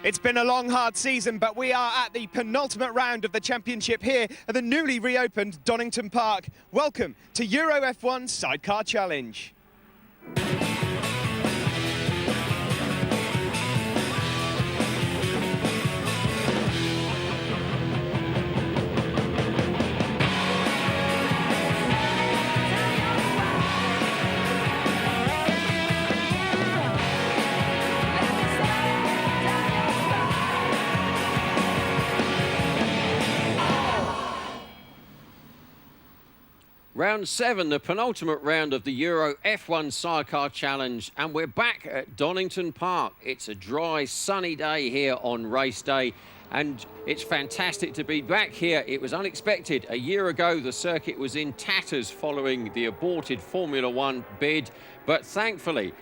It's been a long, hard season, but we are at the penultimate round of the championship here at the newly reopened Donington Park. Welcome to Euro F1 Sidecar Challenge. Round 7, the penultimate round of the Euro F1 Sidecar Challenge, and we're back at Donington Park. It's a dry, sunny day here on race day, and it's fantastic to be back here. It was unexpected. A year ago, the circuit was in tatters following the aborted Formula One bid, but thankfully,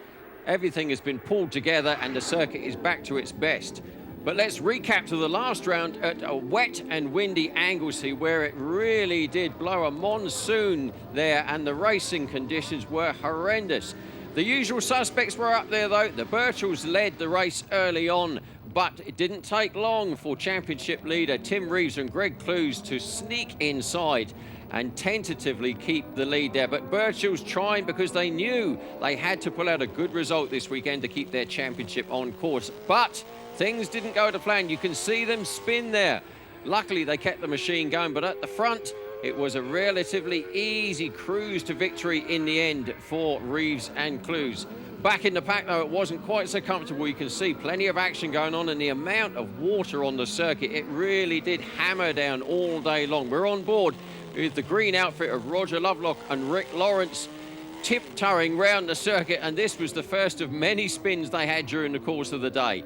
everything has been pulled together and the circuit is back to its best. But let's recap to the last round at a wet and windy Anglesey, where it really did blow a monsoon there and the racing conditions were horrendous. The usual suspects were up there though. The Birchells led the race early on, but it didn't take long for championship leader Tim Reeves and Greg Clues to sneak inside and tentatively keep the lead there. But Birchall's trying because they knew they had to pull out a good result this weekend to keep their championship on course. But things didn't go to plan. You can see them spin there. Luckily, they kept the machine going, but at the front, it was a relatively easy cruise to victory in the end for Reeves and Clues. Back in the pack, though, it wasn't quite so comfortable. You can see plenty of action going on, and the amount of water on the circuit, it really did hammer down all day long. We're on board with the green outfit of Roger Lovelock and Rick Lawrence tiptoeing round the circuit, and this was the first of many spins they had during the course of the day.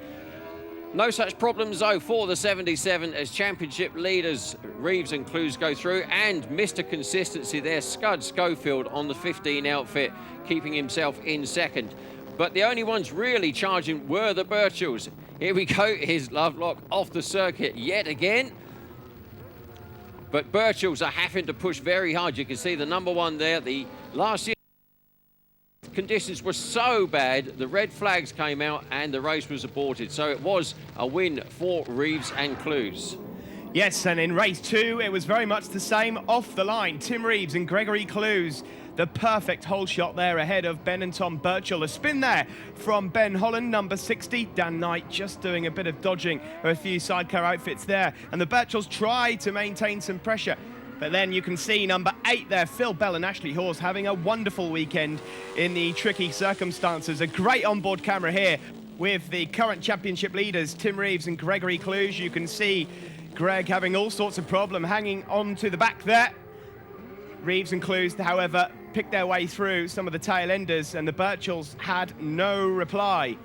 No such problems, though, for the 77 as championship leaders Reeves and Clues go through, and Mr. Consistency there, Scud Schofield on the 15 outfit, keeping himself in second. But the only ones really charging were the Birchells. Here we go, here's Lovelock off the circuit yet again. But Birchells are having to push very hard. You can see the number one there. The last year conditions were so bad, the red flags came out and the race was aborted. So it was a win for Reeves and Clues. Yes, and in race 2, it was very much the same off the line. Tim Reeves and Gregory Clues, the perfect hole shot there ahead of Ben and Tom Birchall. A spin there from Ben Holland, number 60. Dan Knight just doing a bit of dodging of a few sidecar outfits there. And the Birchalls tried to maintain some pressure. But then you can see number 8 there, Phil Bell and Ashley Hawes, having a wonderful weekend in the tricky circumstances. A great onboard camera here with the current championship leaders, Tim Reeves and Gregory Clues. You can see Greg having all sorts of problem hanging on to the back there. Reeves and Clues, however, picked their way through some of the tail enders, and the Birchalls had no reply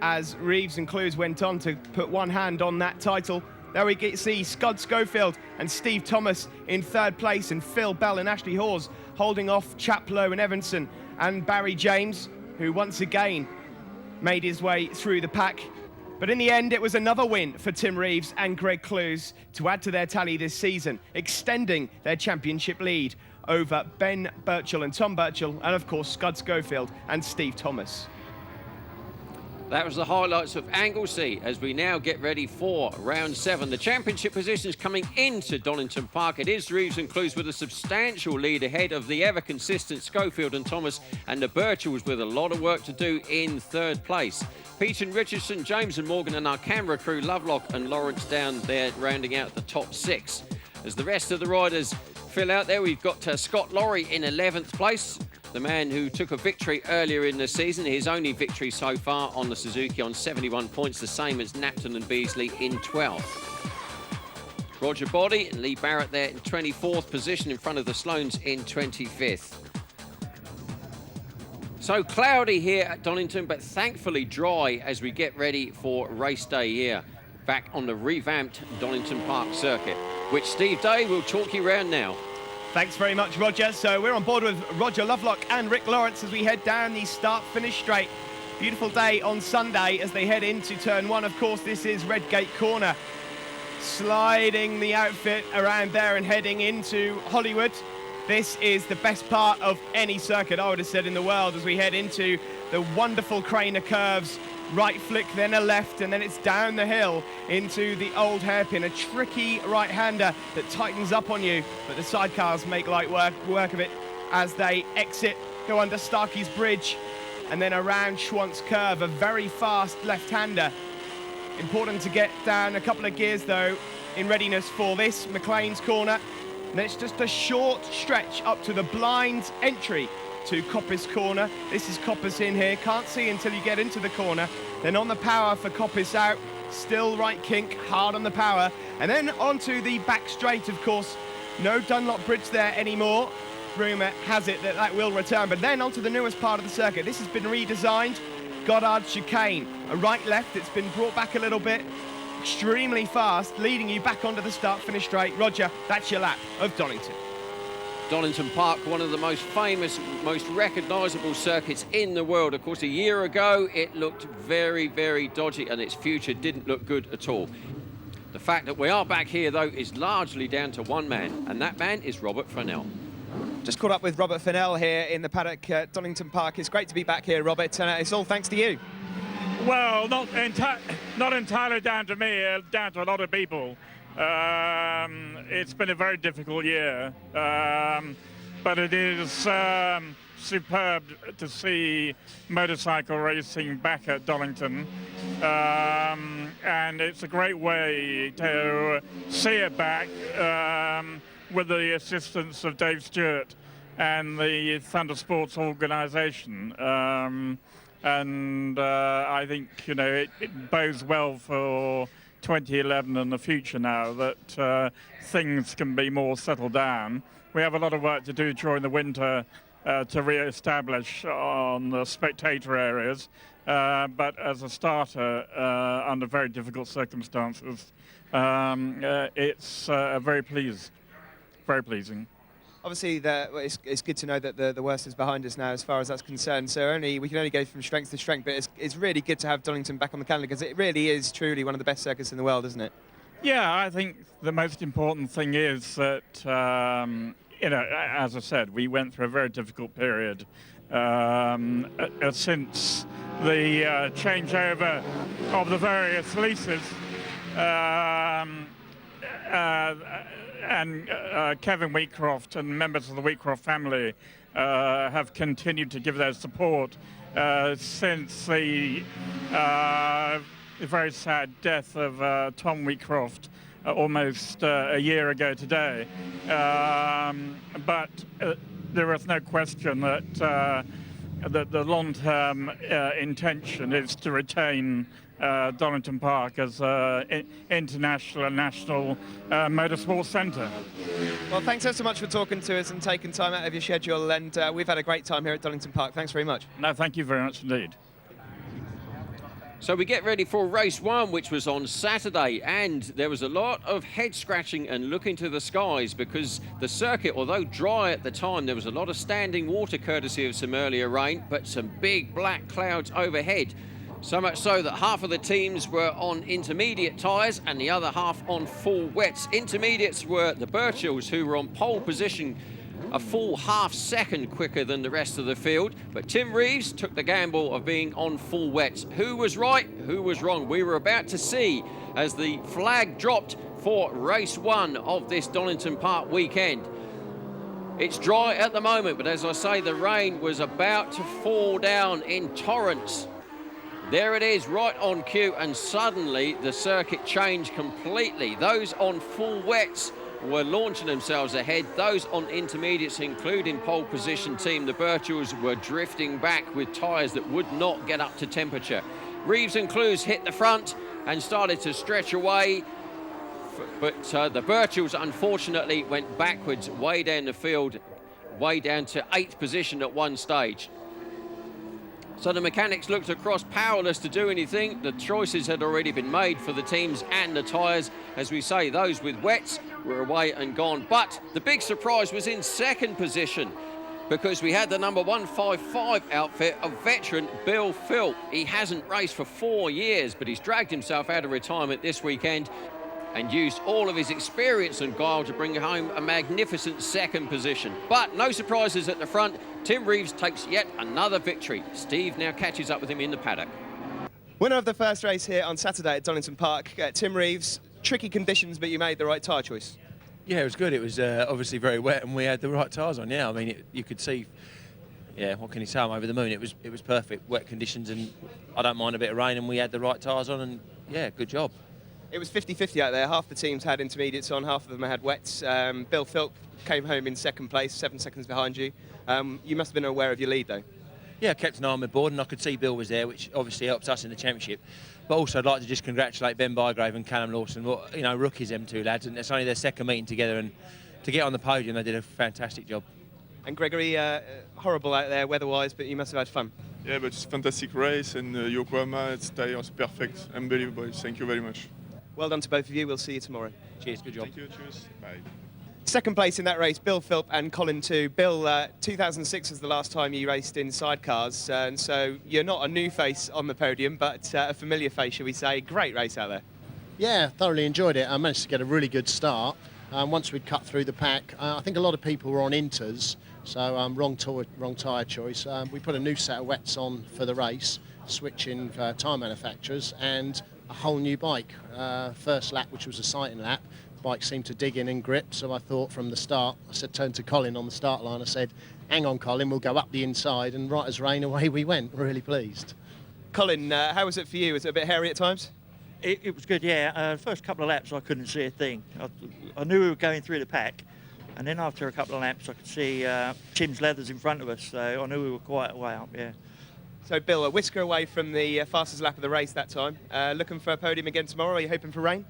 as Reeves and Clues went on to put one hand on that title. There we see Scud Schofield and Steve Thomas in third place, and Phil Bell and Ashley Hawes holding off Chaplow and Evanson, and Barry James, who once again made his way through the pack. But in the end, it was another win for Tim Reeves and Greg Clues to add to their tally this season, extending their championship lead over Ben Birchall and Tom Birchall, and of course Scud Schofield and Steve Thomas. That was the highlights of Anglesey as we now get ready for round 7. The championship positions coming into Donington Park. It is Reeves and Clues with a substantial lead ahead of the ever-consistent Schofield and Thomas, and the Birchalls with a lot of work to do in third place. Pete and Richardson, James and Morgan, and our camera crew, Lovelock and Lawrence, down there rounding out the top 6. As the rest of the riders fill out there, we've got Scott Laurie in 11th place. The man who took a victory earlier in the season, his only victory so far on the Suzuki on 71 points, the same as Napton and Beasley in 12th. Roger Body and Lee Barrett there in 24th position in front of the Sloanes in 25th. So cloudy here at Donington, but thankfully dry as we get ready for race day here, back on the revamped Donington Park circuit, which Steve Day will talk you around now. Thanks very much, Roger. So we're on board with Roger Lovelock and Rick Lawrence as we head down the start-finish straight. Beautiful day on Sunday as they head into turn 1. Of course, this is Redgate Corner. Sliding the outfit around there and heading into Hollywood. This is the best part of any circuit, I would have said, in the world as we head into the wonderful Craner curves right flick, then a left, and then it's down the hill into the old hairpin. A tricky right-hander that tightens up on you, but the sidecars make light work of it as they exit, go under Starkey's Bridge, and then around Schwant's Curve, a very fast left-hander. Important to get down a couple of gears, though, in readiness for this McLean's corner. And then it's just a short stretch up to the blind entry to Coppice Corner. This is Coppice in here, can't see until you get into the corner. Then on the power for Coppice out, still right kink, hard on the power. And then onto the back straight, of course. No Dunlop Bridge there anymore. Rumour has it that that will return. But then onto the newest part of the circuit. This has been redesigned. Goddard Chicane, a right-left, it's been brought back a little bit. Extremely fast, leading you back onto the start-finish straight. Roger, that's your lap of Donington. Donington Park, one of the most famous, most recognisable circuits in the world. Of course, a year ago, it looked very, very dodgy and its future didn't look good at all. The fact that we are back here, though, is largely down to one man, and that man is Robert Fennell. Just caught up with Robert Fennell here in the paddock at Donington Park. It's great to be back here, Robert, and it's all thanks to you. Well, not entirely down to me, down to a lot of people. It's been a very difficult year, but it is superb to see motorcycle racing back at Donington, and it's a great way to see it back with the assistance of Dave Stewart and the Thunder Sports organisation. And I think, you know, it bodes well for 2011 and the future now that things can be more settled down. We have a lot of work to do during the winter to re-establish on the spectator areas, but as a starter, under very difficult circumstances, it's very pleasing. Obviously, it's good to know that the worst is behind us now as far as that's concerned. So we can only go from strength to strength, but it's really good to have Donington back on the calendar because it really is truly one of the best circuits in the world, isn't it? Yeah, I think the most important thing is that, you know, as I said, we went through a very difficult period since the changeover of the various leases. And Kevin Wheatcroft and members of the Wheatcroft family have continued to give their support since the very sad death of Tom Wheatcroft almost a year ago today. But there is no question that the long-term intention is to retain Donington Park as an international and national motorsport centre. Well, thanks so much for talking to us and taking time out of your schedule, and we've had a great time here at Donington Park. Thanks very much. No, thank you very much indeed. So we get ready for race one, which was on Saturday, and there was a lot of head scratching and looking to the skies because the circuit, although dry at the time, there was a lot of standing water courtesy of some earlier rain, but some big black clouds overhead. So much so that half of the teams were on intermediate tyres and the other half on full wets. Intermediates were the Birchells, who were on pole position a full half second quicker than the rest of the field. But Tim Reeves took the gamble of being on full wets. Who was right? Who was wrong? We were about to see as the flag dropped for race one of this Donington Park weekend. It's dry at the moment, but as I say, the rain was about to fall down in torrents. There it is, right on cue, and suddenly the circuit changed completely. Those on full wets were launching themselves ahead. Those on intermediates, including pole position team, the Birchells, were drifting back with tyres that would not get up to temperature. Reeves and Clues hit the front and started to stretch away, but the Birchells unfortunately went backwards way down the field, way down to 8th position at one stage. So the mechanics looked across, powerless to do anything. The choices had already been made for the teams and the tyres. As we say, those with wets were away and gone. But the big surprise was in second position, because we had the number 155 outfit of veteran Bill Philp. He hasn't raced for 4 years, but he's dragged himself out of retirement this weekend and used all of his experience and guile to bring home a magnificent second position. But no surprises at the front. Tim Reeves takes yet another victory. Steve now catches up with him in the paddock. Winner of the first race here on Saturday at Donington Park, Tim Reeves. Tricky conditions, but you made the right tyre choice. Yeah, it was good. It was obviously very wet, and we had the right tyres on. Yeah, I mean, you could see. Yeah, what can you say? I'm over the moon. It was perfect, wet conditions, and I don't mind a bit of rain, and we had the right tyres on, and yeah, good job. It was 50-50 out there. Half the teams had intermediates on, half of them had wets. Bill Philp came home in second place, 7 seconds behind you. You must have been aware of your lead, though. Yeah, I kept an eye on my board, and I could see Bill was there, which obviously helps us in the championship. But also, I'd like to just congratulate Ben Bygrave and Callum Lawson. Well, you know, rookies, them two lads, and it's only their second meeting together, and to get on the podium, they did a fantastic job. And Gregory, horrible out there weather-wise, but you must have had fun. Yeah, but it's a fantastic race, and Yokohama, its tires perfect, unbelievable. Thank you very much. Well done to both of you. We'll see you tomorrow. Cheers, good job. Thank you, cheers. Bye. Second place in that race, Bill Philp and Colin too. Bill, 2006 was the last time you raced in sidecars, and so you're not a new face on the podium, but a familiar face, shall we say. Great race out there. Yeah, thoroughly enjoyed it. I managed to get a really good start. Once we'd cut through the pack, I think a lot of people were on inters, so wrong tyre choice. We put a new set of wets on for the race, switching tyre manufacturers, and a whole new bike. First lap, which was a sighting lap, bike seemed to dig in and grip, so I thought from the start, turned to Colin on the start line, I said, hang on Colin, we'll go up the inside, and right as rain, away we went. Really pleased. Colin, how was it for you? Was it a bit hairy at times? It was good, yeah. First couple of laps I couldn't see a thing. I knew we were going through the pack, and then after a couple of laps I could see Tim's leathers in front of us, so I knew we were quite a way up, yeah. So Bill, a whisker away from the fastest lap of the race that time. Looking for a podium again tomorrow? Are you hoping for rain?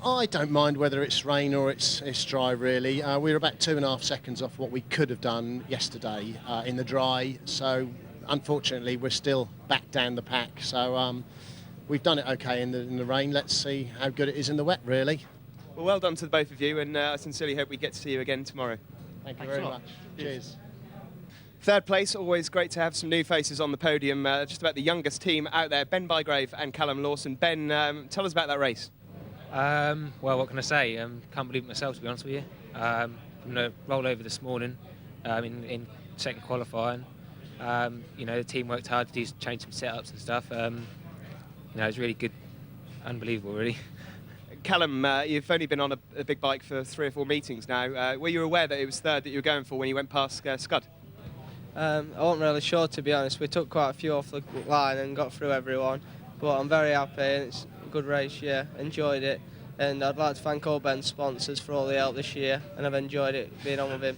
I don't mind whether it's rain or it's dry, really. We were about 2.5 seconds off what we could have done yesterday in the dry, so unfortunately we're still back down the pack. So we've done it okay in the rain. Let's see how good it is in the wet, really. Well done to the both of you, and I sincerely hope we get to see you again tomorrow. Thank you very much. Cheers. Third place, always great to have some new faces on the podium. Just about the youngest team out there, Ben Bygrave and Callum Lawson. Ben, tell us about that race. Well, what can I say? Can't believe it myself, to be honest with you. From the rollover this morning in second qualifying, you know, the team worked hard to change some setups and stuff. You know, it's really good, unbelievable, really. Callum, you've only been on a big bike for 3 or 4 meetings now. Were you aware that it was third that you were going for when you went past Scud? I wasn't really sure, to be honest. We took quite a few off the line and got through everyone, but I'm very happy, and it's a good race, yeah, enjoyed it, and I'd like to thank all Ben's sponsors for all the help this year, and I've enjoyed it being on with him.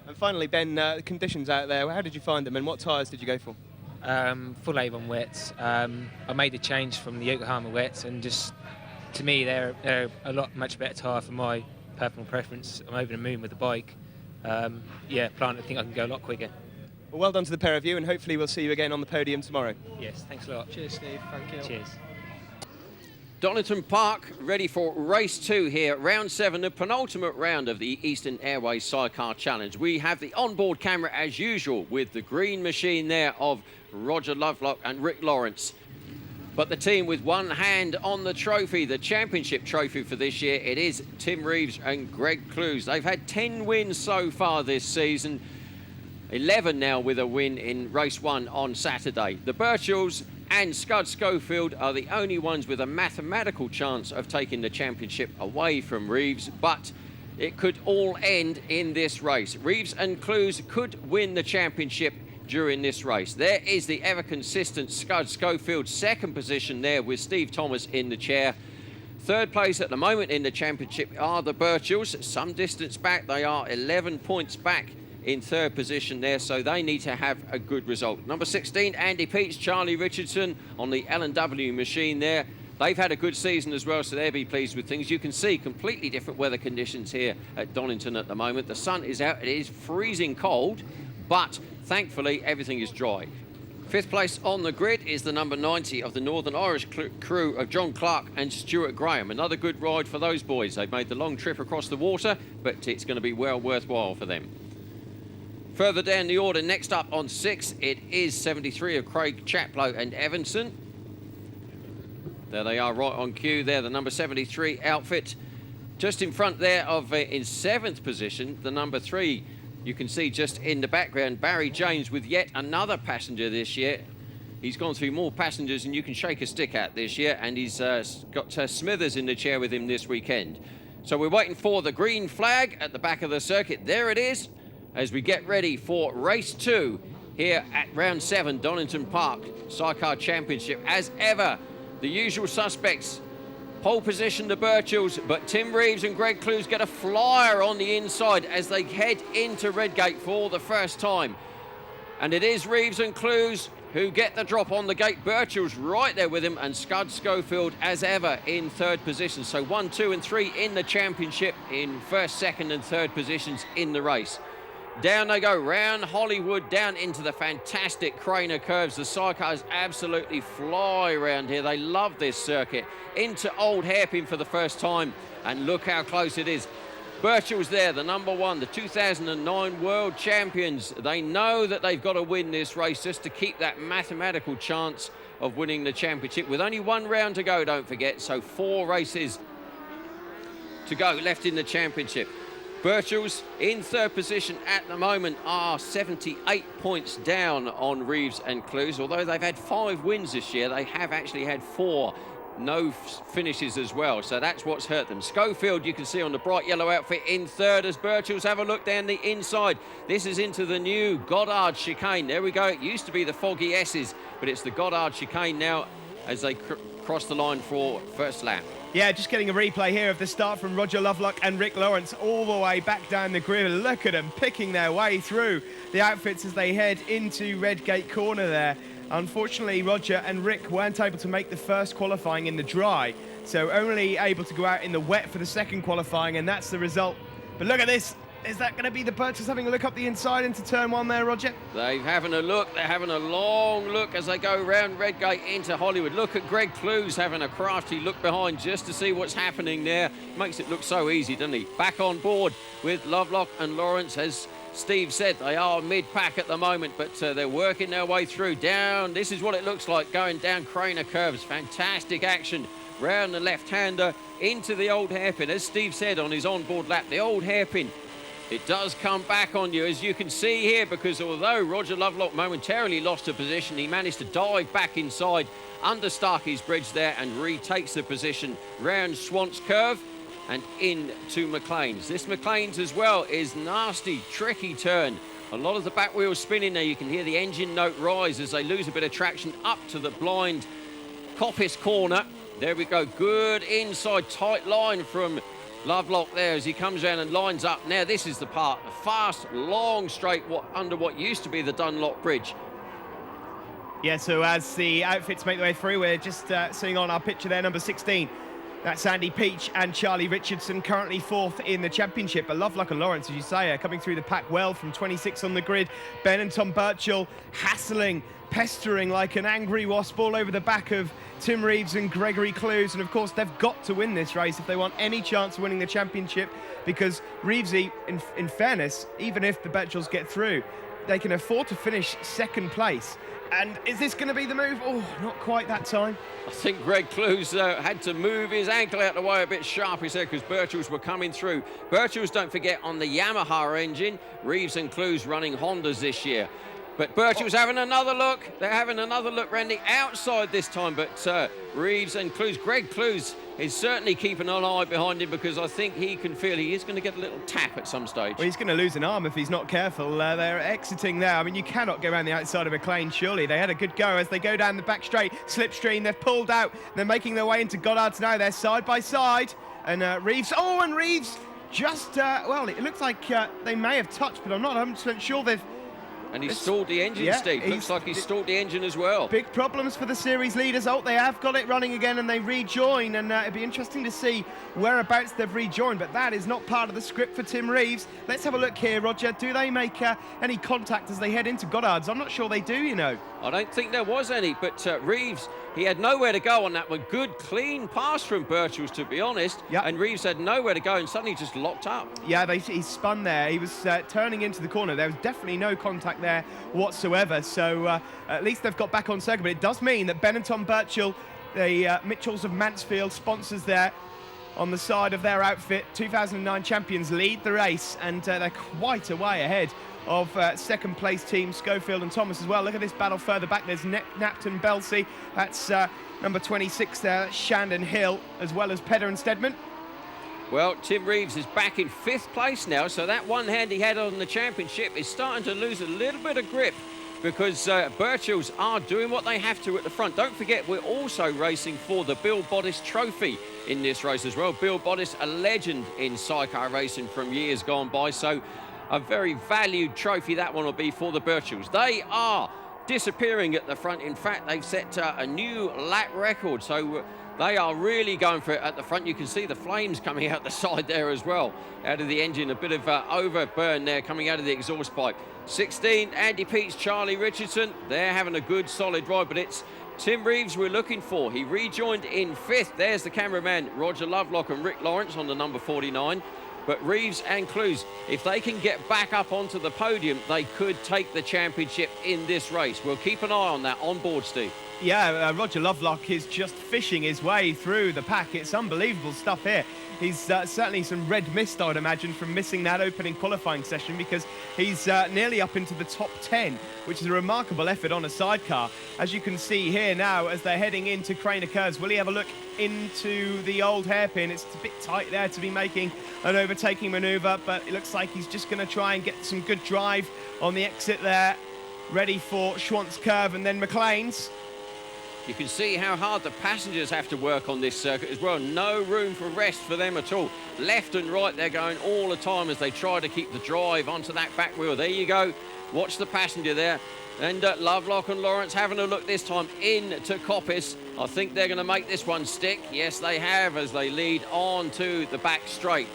And finally, Ben, the conditions out there, how did you find them, and what tyres did you go for? Full Avon wets. I made the change from the Yokohama wets, and just to me they're a much better tyre for my personal preference. I'm over the moon with the bike. Yeah, I think I can go a lot quicker. Well done to the pair of you, and hopefully we'll see you again on the podium tomorrow. Yes, thanks a lot. Cheers, Steve. Thank you. Cheers. Donington Park ready for race 2 here, round 7, the penultimate round of the Eastern Airways Sidecar Challenge. We have the onboard camera as usual with the green machine there of Roger Lovelock and Rick Lawrence. But the team with one hand on the trophy, the championship trophy for this year, it is Tim Reeves and Greg Clues. They've had 10 wins so far this season, 11 now with a win in race 1 on Saturday. The Birchalls and Scud Schofield are the only ones with a mathematical chance of taking the championship away from Reeves, but it could all end in this race. Reeves and Clues could win the championship during this race. There is the ever consistent Scud Schofield, second position there with Steve Thomas in the chair. Third place at the moment in the championship are the Birchalls. Some distance back, they are 11 points back in third position there, so they need to have a good result. Number 16, Andy Peets, Charlie Richardson on the L&W machine there. They've had a good season as well, so they'll be pleased with things. You can see completely different weather conditions here at Donington at the moment. The sun is out, it is freezing cold, but thankfully everything is dry. Fifth place on the grid is the number 90 of the Northern Irish crew of John Clark and Stuart Graham. Another good ride for those boys. They've made the long trip across the water, but it's going to be well worthwhile for them. Further down the order, next up on 6, it is 73 of Craig Chaplow and Evanson. There they are right on cue there, the number 73 outfit. Just in front there of, in 7th position, the number 3. You can see just in the background, Barry James with yet another passenger this year. He's gone through more passengers than you can shake a stick at this year, and he's got Smithers in the chair with him this weekend. So we're waiting for the green flag at the back of the circuit. There it is, as we get ready for race 2 here at round 7, Donington Park Sidecar Championship. As ever, the usual suspects. Pole position to Birchells, but Tim Reeves and Greg Clues get a flyer on the inside as they head into Redgate for the first time. And it is Reeves and Clues who get the drop on the gate. Birchall's right there with him, and Scud Schofield, as ever, in 3rd position. So 1, 2 and 3 in the championship, in 1st, 2nd and 3rd positions in the race. Down they go, round Hollywood, down into the fantastic Craner curves. The sidecars absolutely fly around here. They love this circuit. Into Old Hairpin for the first time, and look how close it is. Birchall's there, the number 1, the 2009 world champions. They know that they've got to win this race just to keep that mathematical chance of winning the championship. With only 1 round to go, don't forget, so 4 races to go left in the championship. Birchall's in 3rd position at the moment are 78 points down on Reeves and Clues. Although they've had 5 wins this year, they have actually had 4 no finishes as well, so that's what's hurt them. Schofield, you can see on the bright yellow outfit, in 3rd as Birchall's have a look down the inside. This is into the new Goddard chicane. There we go. It used to be the Foggy S's, but it's the Goddard chicane now as they cross the line for first lap. Yeah, just getting a replay here of the start from Roger Lovelock and Rick Lawrence all the way back down the grid. Look at them picking their way through the outfits as they head into Redgate Corner there. Unfortunately, Roger and Rick weren't able to make the first qualifying in the dry, so only able to go out in the wet for the second qualifying, and that's the result. But look at this. Is that going to be the Birchells having a look up the inside into turn 1 there, Roger? They're having a look. They're having a long look as they go round Redgate into Hollywood. Look at Greg Clues having a crafty look behind just to see what's happening there. Makes it look so easy, doesn't he? Back on board with Lovelock and Lawrence. As Steve said, they are mid-pack at the moment, but they're working their way through. Down, this is what it looks like going down Craner curves. Fantastic action. Round the left-hander into the Old Hairpin. As Steve said on his on-board lap, the Old Hairpin, it does come back on you, as you can see here, because although Roger Lovelock momentarily lost a position, he managed to dive back inside under Starkey's bridge there and retakes the position round Swant's curve and into McLean's. This McLean's as well is nasty, tricky turn. A lot of the back wheels spinning there. You can hear the engine note rise as they lose a bit of traction up to the blind Coppice corner. There we go, good inside tight line from Lovelock there as he comes around and lines up. Now this is the part, a fast, long straight under what used to be the Dunlop Bridge. Yeah, so as the outfits make their way through, we're just seeing on our picture there, number 16. That's Andy Peach and Charlie Richardson, currently 4th in the championship. But Lovelock and Lawrence, as you say, are coming through the pack well from 26 on the grid. Ben and Tom Birchall hassling, pestering like an angry wasp all over the back of Tim Reeves and Gregory Clues. And of course, they've got to win this race if they want any chance of winning the championship, because Reevesy, in fairness, even if the Birchalls get through, they can afford to finish 2nd place. And is this going to be the move? Oh, not quite that time. I think Greg Clues had to move his ankle out of the way a bit sharp, he said, because Birchalls were coming through. Birchalls, don't forget, on the Yamaha engine. Reeves and Clues running Hondas this year. But Birchall's having another look. They're having another look around the outside this time. But Reeves and Clues, Greg Clues is certainly keeping an eye behind him, because I think he can feel he is going to get a little tap at some stage. Well, he's going to lose an arm if he's not careful. They're exiting there. I mean, you cannot go around the outside of McLean, surely. They had a good go as they go down the back straight. Slipstream, they've pulled out. They're making their way into Goddard's now. They're side by side. And Reeves, and Reeves just, well, it looks like they may have touched, but I'm not 100% sure they've... And he's stalled the engine, yeah, Steve. Looks like he's stalled the engine as well. Big problems for the series leaders. Oh, they have got it running again and they rejoin. And it'd be interesting to see whereabouts they've rejoined. But that is not part of the script for Tim Reeves. Let's have a look here, Roger. Do they make any contact as they head into Goddard's? I'm not sure they do, you know. I don't think there was any. But Reeves, he had nowhere to go on that one. Good, clean pass from Birchall's, to be honest. Yep. And Reeves had nowhere to go and suddenly just locked up. Yeah, he spun there. He was turning into the corner. There was definitely no contact there whatsoever. So at least they've got back on circuit. But it does mean that Ben and Tom Birchall, the Mitchells of Mansfield, sponsors there on the side of their outfit, 2009 champions, lead the race. And they're quite a way ahead of second place team Schofield and Thomas as well. Look at this battle further back. There's Napton Belsey. That's number 26 there, Shandon Hill, as well as Pedder and Stedman. Well, Tim Reeves is back in 5th place now, so that one hand he had on the championship is starting to lose a little bit of grip, because Birchells are doing what they have to at the front. Don't forget, we're also racing for the Bill Bodice Trophy in this race as well. Bill Bodice, a legend in Sidecar racing from years gone by, so a very valued trophy that one will be for the Birchells. They are disappearing at the front. In fact, they've set a new lap record, so they are really going for it at the front. You can see the flames coming out the side there as well, out of the engine. A bit of overburn there coming out of the exhaust pipe. 16, Andy Peets, Charlie Richardson. They're having a good, solid ride, but it's Tim Reeves we're looking for. He rejoined in 5th. There's the cameraman, Roger Lovelock and Rick Lawrence on the number 49. But Reeves and Clues, if they can get back up onto the podium, they could take the championship in this race. We'll keep an eye on that on board, Steve. Yeah, Roger Lovelock is just fishing his way through the pack. It's unbelievable stuff here. He's certainly some red mist, I would imagine, from missing that opening qualifying session, because he's nearly up into the top 10, which is a remarkable effort on a sidecar. As you can see here now, as they're heading into Craner Curves, will he have a look into the old hairpin? It's a bit tight there to be making an overtaking manoeuvre, but it looks like he's just going to try and get some good drive on the exit there, ready for Schwantz Curve and then McLean's. You can see how hard the passengers have to work on this circuit as well. No room for rest for them at all. Left and right, they're going all the time as they try to keep the drive onto that back wheel. There you go. Watch the passenger there. And Lovelock and Lawrence having a look this time into Coppice. I think they're going to make this one stick. Yes, they have, as they lead on to the back straight.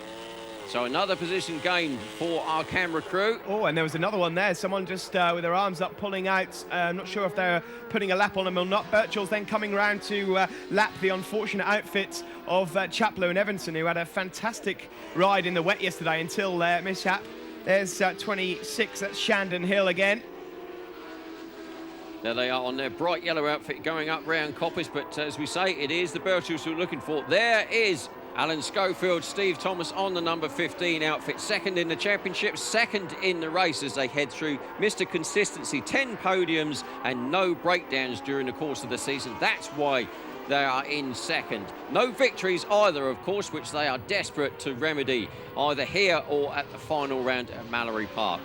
So another position gained for our camera crew. Oh, and there was another one there. Someone just with their arms up pulling out. I'm not sure if they're putting a lap on them or not. Birchall's then coming around to lap the unfortunate outfits of Chaplow and Evanson, who had a fantastic ride in the wet yesterday until mishap. There's 26, that's Shandon Hill again. There they are on their bright yellow outfit going up round Coppice, but as we say, it is the Birchells who are looking for. There is Alan Schofield, Steve Thomas on the number 15 outfit, second in the championship, second in the race as they head through Mr. Consistency, 10 podiums and no breakdowns during the course of the season. That's why they are in second. No victories either, of course, which they are desperate to remedy, either here or at the final round at Mallory Park.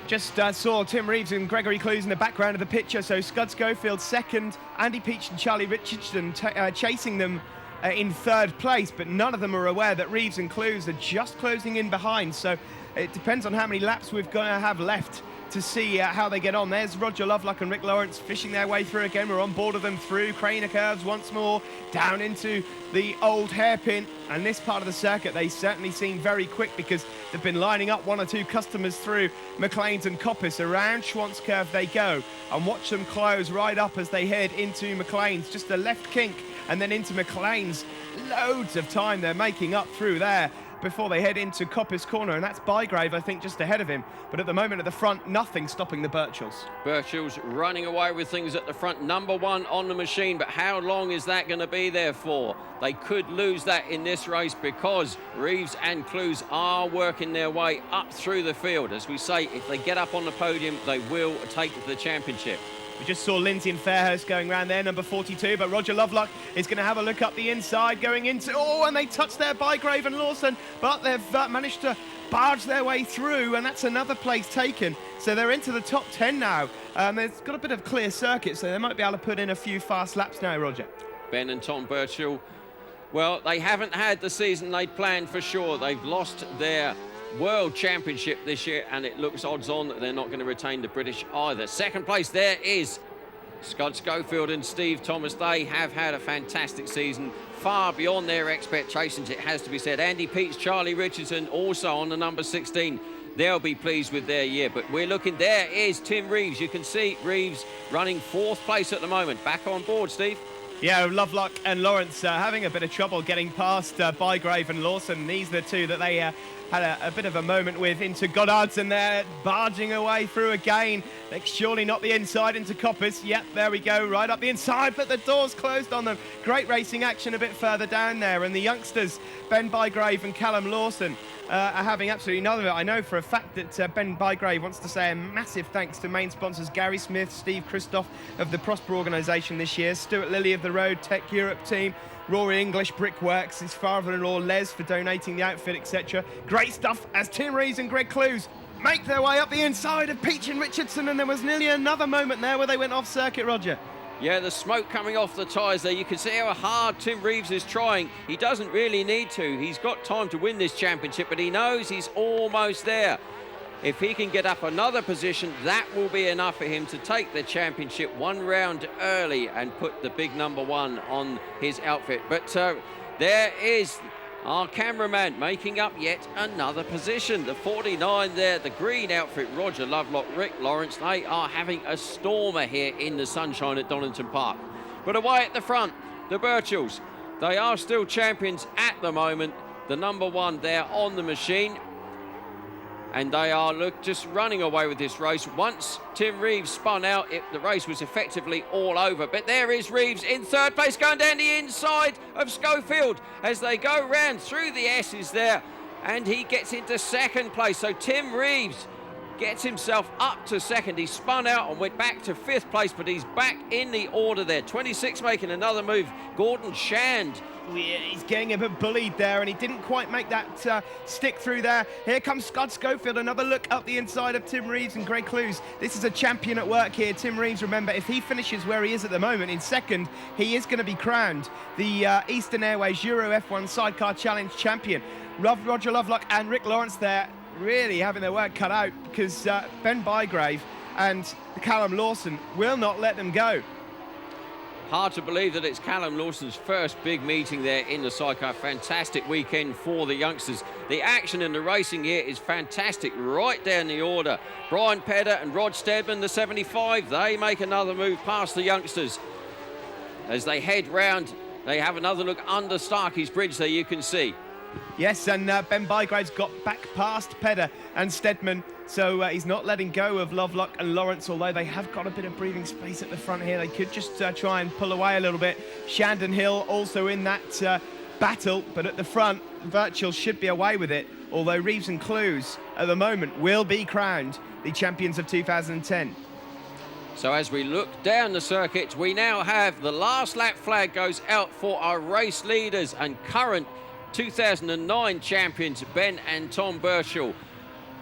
Just saw Tim Reeves and Gregory Clues in the background of the picture, so Scud Schofield second, Andy Peach and Charlie Richardson chasing them in 3rd place, but none of them are aware that Reeves and Clues are just closing in behind, so it depends on how many laps we're going to have left to see how they get on. There's Roger Lovelock and Rick Lawrence fishing their way through again. We're on board of them through Craner Curves once more, down into the old hairpin, and this part of the circuit they certainly seem very quick because they've been lining up 1 or 2 customers through McLean's and Coppice. Around Schwantz Curve they go, and watch them close right up as they head into McLean's. Just a left kink and then into McLean's. Loads of time they're making up through there before they head into Coppice Corner, and that's Bygrave, I think, just ahead of him. But at the moment at the front, nothing stopping the Birchells. Birchells running away with things at the front, number 1 on the machine, but how long is that going to be there for? They could lose that in this race because Reeves and Clues are working their way up through the field. As we say, if they get up on the podium, they will take the championship. We just saw Lindsay and Fairhurst going round there, number 42, but Roger Lovelock is going to have a look up the inside, going into... Oh, and they touched there by Bygrave and Lawson, but they've managed to barge their way through, and that's another place taken. So they're into the top 10 now. They've got a bit of clear circuit, so they might be able to put in a few fast laps now, Roger. Ben and Tom Birchall, well, they haven't had the season they'd planned for sure. They've lost their World Championship this year, and it looks odds on that they're not going to retain the British either. Second place there is Scott Schofield and Steve Thomas. They have had a fantastic season, far beyond their expectations, it has to be said. Andy Peets, Charlie Richardson also on the number 16. They'll be pleased with their year, but we're looking, there is Tim Reeves. You can see Reeves running 4th place at the moment. Back on board, Steve. Yeah, Lovelock and Lawrence having a bit of trouble getting past Bygrave and Lawson. These are the two that they had a bit of a moment with into Goddardson there, barging away through again. Surely not the inside into Coppice. Yep, there we go, right up the inside, but the door's closed on them. Great racing action a bit further down there, and the youngsters, Ben Bygrave and Callum Lawson, are having absolutely none of it. I know for a fact that Ben Bygrave wants to say a massive thanks to main sponsors Gary Smith, Steve Christoph of the Prosper organisation this year, Stuart Lilly of the Road Tech Europe team, Rory English Brickworks, his father-in-law Les for donating the outfit, etc. Great stuff as Tim Reeves and Greg Clues make their way up the inside of Peach and Richardson, and there was nearly another moment there where they went off circuit, Roger. Yeah, the smoke coming off the tyres there. You can see how hard Tim Reeves is trying. He doesn't really need to. He's got time to win this championship, but he knows he's almost there. If he can get up another position, that will be enough for him to take the championship one round early and put the big number 1 on his outfit. But there is our cameraman making up yet another position. The 49 there, the green outfit, Roger Lovelock, Rick Lawrence, they are having a stormer here in the sunshine at Donington Park. But away at the front, the Birchells, they are still champions at the moment. The number 1 there on the machine. And they are just running away with this race. Once Tim Reeves spun out, the race was effectively all over. But there is Reeves in third place, going down the inside of Schofield as they go round through the S's there. And he gets into second place. So Tim Reeves gets himself up to second. He spun out and went back to 5th place, but he's back in the order there. 26 making another move. Gordon Shand. He's getting a bit bullied there, and he didn't quite make that stick through there. Here comes Scott Schofield, another look up the inside of Tim Reeves and Greg Clues. This is a champion at work here. Tim Reeves, remember, if he finishes where he is at the moment in second, he is going to be crowned the Eastern Airways Euro F1 Sidecar Challenge champion. Roger Lovelock and Rick Lawrence there really having their work cut out, because Ben Bygrave and Callum Lawson will not let them go. Hard to believe that it's Callum Lawson's first big meeting there in the Sidecar. Fantastic weekend for the youngsters. The action and the racing here is fantastic right down the order. Brian Pedder and Rod Stedman, the 75, they make another move past the youngsters. As they head round, they have another look under Starkey's Bridge there, you can see. Yes, and Ben Bygrave's got back past Pedder and Stedman, so he's not letting go of Lovelock and Lawrence, although they have got a bit of breathing space at the front here. They could just try and pull away a little bit. Shandon Hill also in that battle, but at the front, Virtual should be away with it, although Reeves and Clues at the moment will be crowned the champions of 2010. So as we look down the circuit, we now have the last lap flag goes out for our race leaders and current 2009 champions Ben and Tom Birchall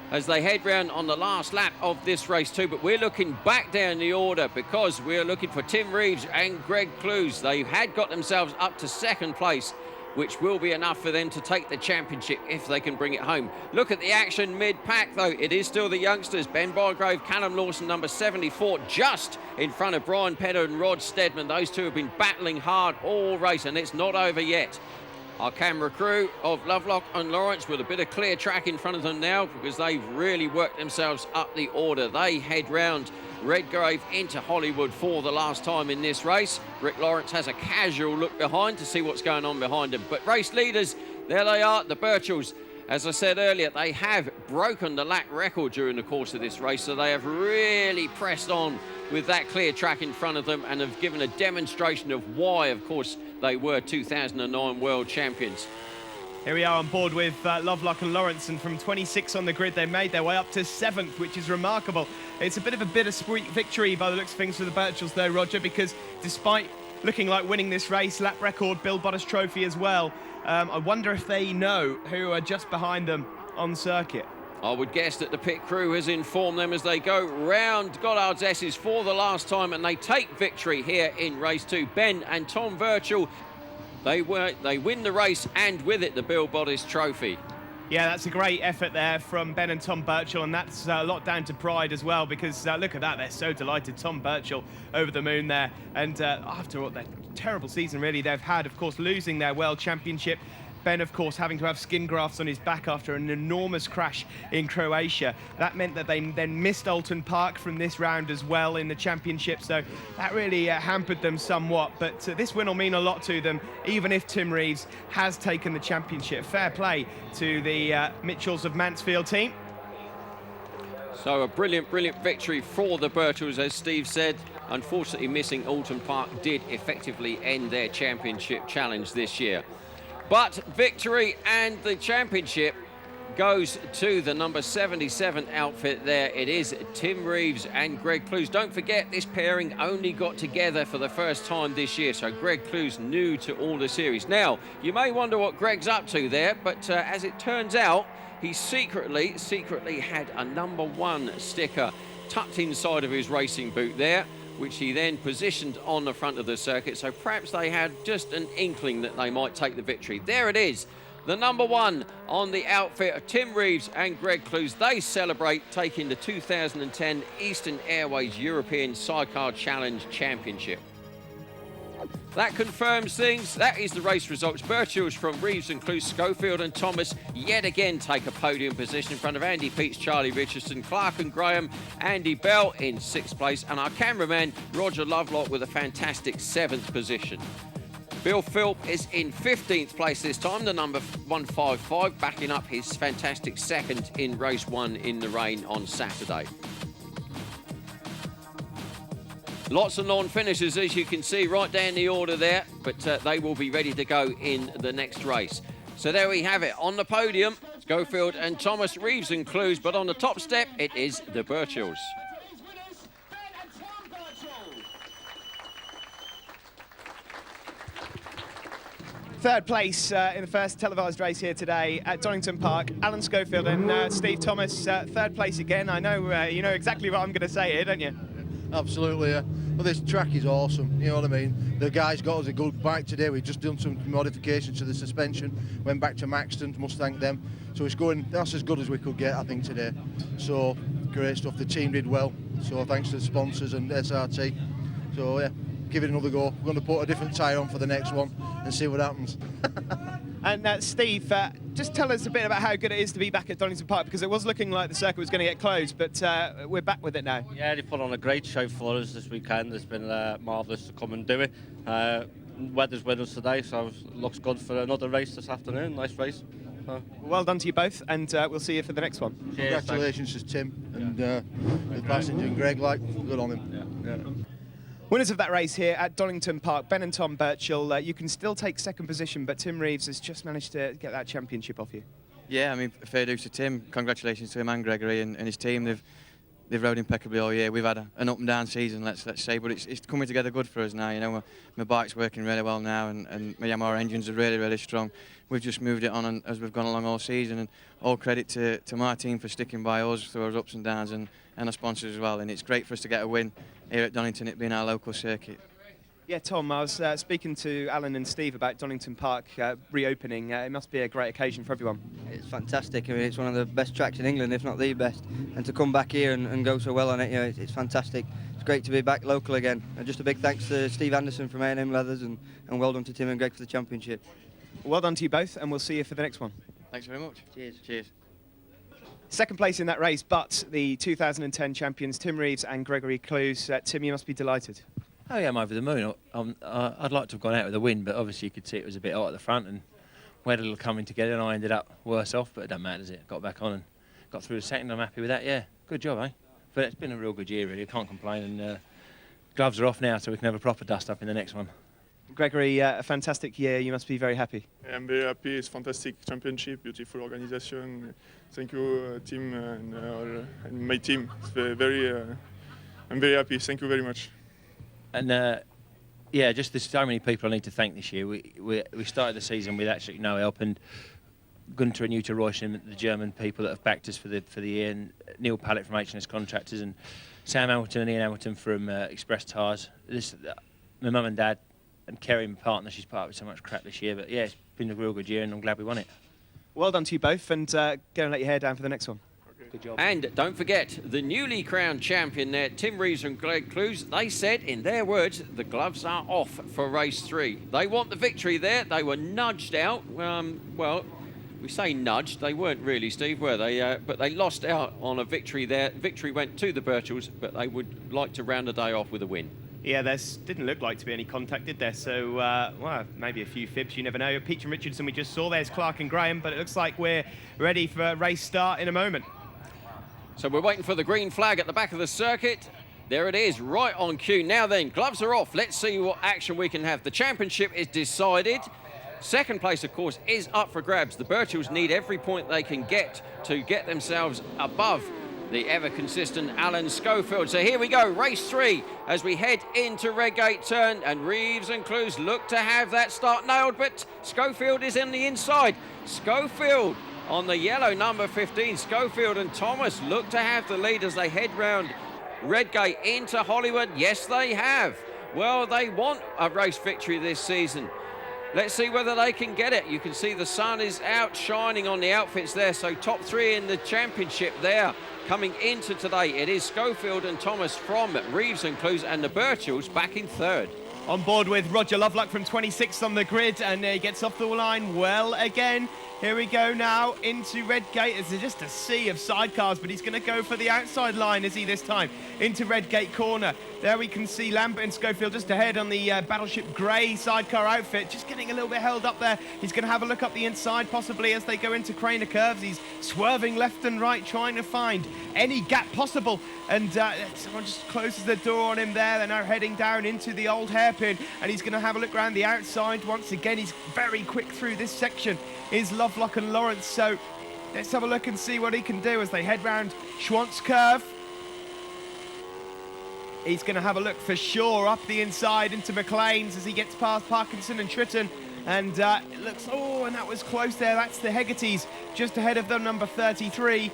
as they head round on the last lap of this race too. But we're looking back down the order because we're looking for Tim Reeves and Greg Clues. They had got themselves up to second place, which will be enough for them to take the championship if they can bring it home. Look at the action mid-pack though. It is still the youngsters. Ben Bygrave, Callum Lawson, number 74, just in front of Brian Pedder and Rod Stedman. Those two have been battling hard all race, and it's not over yet. Our camera crew of Lovelock and Lawrence with a bit of clear track in front of them now because they've really worked themselves up the order. They head round Redgrave into Hollywood for the last time in this race. Rick Lawrence has a casual look behind to see what's going on behind him. But race leaders, there they are, the Birchells. As I said earlier, they have broken the lap record during the course of this race, so they have really pressed on with that clear track in front of them and have given a demonstration of why, of course, they were 2009 world champions. Here we are on board with Lovelock and Lawrence, and from 26 on the grid, they made their way up to 7th, which is remarkable. It's a bit of a bittersweet victory by the looks of things for the Birchells there, Roger, because despite looking like winning this race, lap record, Bill Bottas trophy as well, I wonder if they know who are just behind them on circuit. I would guess that the pit crew has informed them as they go round Goddard's S's for the last time, and they take victory here in race 2. Ben and Tom Virtual, they win the race and with it the Bill Bottas trophy. Yeah, that's a great effort there from Ben and Tom Birchall, and that's a lot down to pride as well, because look at that, they're so delighted. Tom Birchall over the moon there, and after all, that terrible season really they've had, of course, losing their World Championship. Ben, of course, having to have skin grafts on his back after an enormous crash in Croatia. That meant that they then missed Alton Park from this round as well in the championship, so that really hampered them somewhat. But this win will mean a lot to them, even if Tim Reeves has taken the championship. Fair play to the Mitchells of Mansfield team. So a brilliant, brilliant victory for the Birchells, as Steve said. Unfortunately, missing Alton Park did effectively end their championship challenge this year. But victory and the championship goes to the number 77 outfit there. It is Tim Reeves and Greg Clues. Don't forget, this pairing only got together for the first time this year, so Greg Clues new to all the series. Now, you may wonder what Greg's up to there, but as it turns out, he secretly had a number 1 sticker tucked inside of his racing boot there, which he then positioned on the front of the circuit. So perhaps they had just an inkling that they might take the victory. There it is, the number 1 on the outfit of Tim Reeves and Greg Clues. They celebrate taking the 2010 Eastern Airways European Sidecar Challenge Championship. That confirms things. That is the race results. Birchall's from Reeves and Clues. Schofield and Thomas yet again take a podium position in front of Andy Peets, Charlie Richardson, Clark and Graham, Andy Bell in 6th place, and our cameraman Roger Lovelock with a fantastic 7th position. Bill Philp is in 15th place this time, the number 155, backing up his fantastic 2nd in race 1 in the rain on Saturday. Lots of non-finishers, as you can see, right down the order there, but they will be ready to go in the next race. So there we have it. On the podium, Schofield and Thomas, Reeves and Clues, but on the top step, it is the Birchalls. Third place in the first televised race here today at Donington Park. Alan Schofield and Steve Thomas, third place again. I know you know exactly what I'm going to say here, don't you? Absolutely, yeah. Well, this track is awesome, you know what I mean? The guys got us a good bike today. We've just done some modifications to the suspension, went back to Maxton, must thank them. So it's going, that's as good as we could get, I think, today. So, great stuff. The team did well, so thanks to the sponsors and SRT. So, yeah, give it another go. We're going to put a different tyre on for the next one and see what happens. And Steve, just tell us a bit about how good it is to be back at Donington Park, because it was looking like the circuit was going to get closed, but we're back with it now. Yeah, they put on a great show for us this weekend. It's been marvellous to come and do it. Weather's with us today, so it looks good for another race this afternoon. Nice race. So. Well done to you both, and we'll see you for the next one. Cheers, congratulations to Tim and the passenger and Greg, good on him. Yeah. Winners of that race here at Donington Park, Ben and Tom Birchall. You can still take 2nd position, but Tim Reeves has just managed to get that championship off you. Yeah, I mean, fair dues to Tim. Congratulations to him and Gregory and his team. They've rode impeccably all year. We've had an up and down season, let's say, but it's coming together good for us now. You know, my bike's working really well now, and my Yamaha engines are really strong. We've just moved it on as we've gone along all season, and all credit to my team for sticking by us through our ups and downs, and our sponsors as well. And it's great for us to get a win here at Donington, it being our local circuit. Yeah, Tom, I was speaking to Alan and Steve about Donington Park reopening. It must be a great occasion for everyone. It's fantastic. I mean, it's one of the best tracks in England, if not the best. And to come back here and go so well on it, you know, it's fantastic. It's great to be back local again. And just a big thanks to Steve Anderson from A&M Leathers, and well done to Tim and Greg for the championship. Well done to you both, and we'll see you for the next one. Thanks very much. Cheers. Cheers. 2nd place in that race, but the 2010 champions, Tim Reeves and Gregory Clues. Tim, you must be delighted. Oh yeah, I'm over the moon. I'd like to have gone out with a win, but obviously you could see it was a bit hot at the front and weather all coming together, and I ended up worse off, but it doesn't matter, does it? Got back on and got through the 2nd. I'm happy with that, yeah. Good job, eh? But it's been a real good year, really. I can't complain, and gloves are off now, so we can have a proper dust-up in the next one. Gregory, a fantastic year. You must be very happy. I'm very happy. It's fantastic championship, beautiful organization. Thank you, team, and my team. It's I'm very happy. Thank you very much. And yeah, just there's so many people I need to thank this year. We started the season with actually no help, and Gunter and Jutta Reuschen, the German people that have backed us for the year, and Neil Pallett from H&S Contractors, and Sam Hamilton and Ian Hamilton from Express Tyres. My mum and dad, and Kerry, my partner, she's part of so much crap this year, but yeah, it's been a real good year, and I'm glad we won it. Well done to you both, and go and let your hair down for the next one. Okay. Good job. And don't forget, the newly crowned champion there, Tim Reeves and Greg Clues, they said, in their words, the gloves are off for race 3. They want the victory there. They were nudged out. Well, we say nudged. They weren't really, Steve, were they? But they lost out on a victory there. Victory went to the Birchalls, but they would like to round the day off with a win. Yeah, there didn't look like to be any contact, did there? So, well, maybe a few fibs, you never know. Peach and Richardson we just saw. There's Clark and Graham, but it looks like we're ready for a race start in a moment. So we're waiting for the green flag at the back of the circuit. There it is, right on cue. Now then, gloves are off. Let's see what action we can have. The championship is decided. Second place, of course, is up for grabs. The Birchells need every point they can get to get themselves above the ever-consistent Alan Schofield. So here we go, race 3, as we head into Redgate turn, and Reeves and Clues look to have that start nailed, but Schofield is in the inside. Schofield on the yellow number 15. Schofield and Thomas look to have the lead as they head round Redgate into Hollywood. Yes, they have. Well, they want a race victory this season. Let's see whether they can get it. You can see the sun is out shining on the outfits there. So top 3 in the championship there coming into today. It is Schofield and Thomas from Reeves and Clues, and the Birchells back in 3rd. On board with Roger Lovelock from 26th on the grid, and he gets off the line well again. Here we go now into Redgate. It's just a sea of sidecars, but he's going to go for the outside line, is he, this time? Into Redgate corner. There we can see Lambert and Schofield just ahead on the Battleship Grey sidecar outfit, just getting a little bit held up there. He's going to have a look up the inside, possibly, as they go into Craner curves. He's swerving left and right, trying to find any gap possible. And someone just closes the door on him there. They're now heading down into the old hairpin, and he's going to have a look around the outside once again. He's very quick through this section, is Lovelock and Lawrence. So let's have a look and see what he can do as they head round Schwantz curve. He's going to have a look for sure up the inside into McLean's as he gets past Parkinson and Tritton. And it looks, oh, and that was close there. That's the Hegartys just ahead of them, number 33,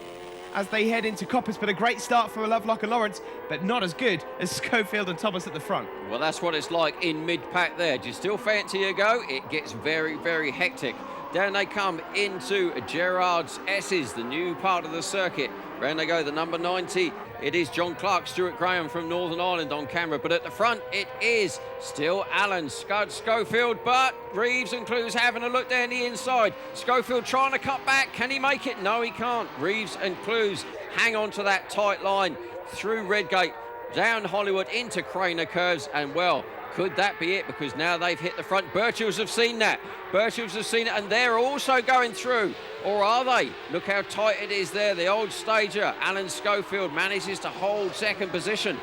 as they head into Coppice. But a great start for Lovelock and Lawrence, but not as good as Schofield and Thomas at the front. Well, that's what it's like in mid-pack there. Do you still fancy a go? It gets very, very hectic. Down they come into Gerard's S's, the new part of the circuit. Round they go, the number 90. It is John Clark, Stuart Graham from Northern Ireland on camera. But at the front, it is still Alan Scud Schofield. But Reeves and Clues having a look down the inside. Schofield trying to cut back. Can he make it? No, he can't. Reeves and Clues hang on to that tight line through Redgate, down Hollywood into Craner curves. And, well, could that be it? Because now they've hit the front. Birchells have seen that. Birchells have seen it, and they're also going through. Or are they? Look how tight it is there. The old stager, Alan Schofield, manages to hold second position.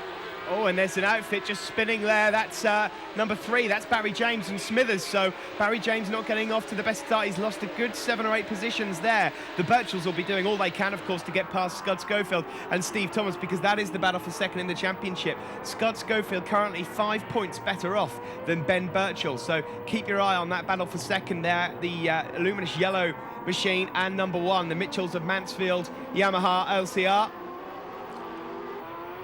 Oh, and there's an outfit just spinning there. That's number 3. That's Barry James and Smithers. So Barry James not getting off to the best start. He's lost a good 7 or 8 positions there. The Birchells will be doing all they can, of course, to get past Scud Schofield and Steve Thomas, because that is the battle for second in the championship. Scud Schofield currently 5 points better off than Ben Birchall. So keep your eye on that battle for second there. The luminous yellow machine and number 1, the Mitchells of Mansfield Yamaha LCR.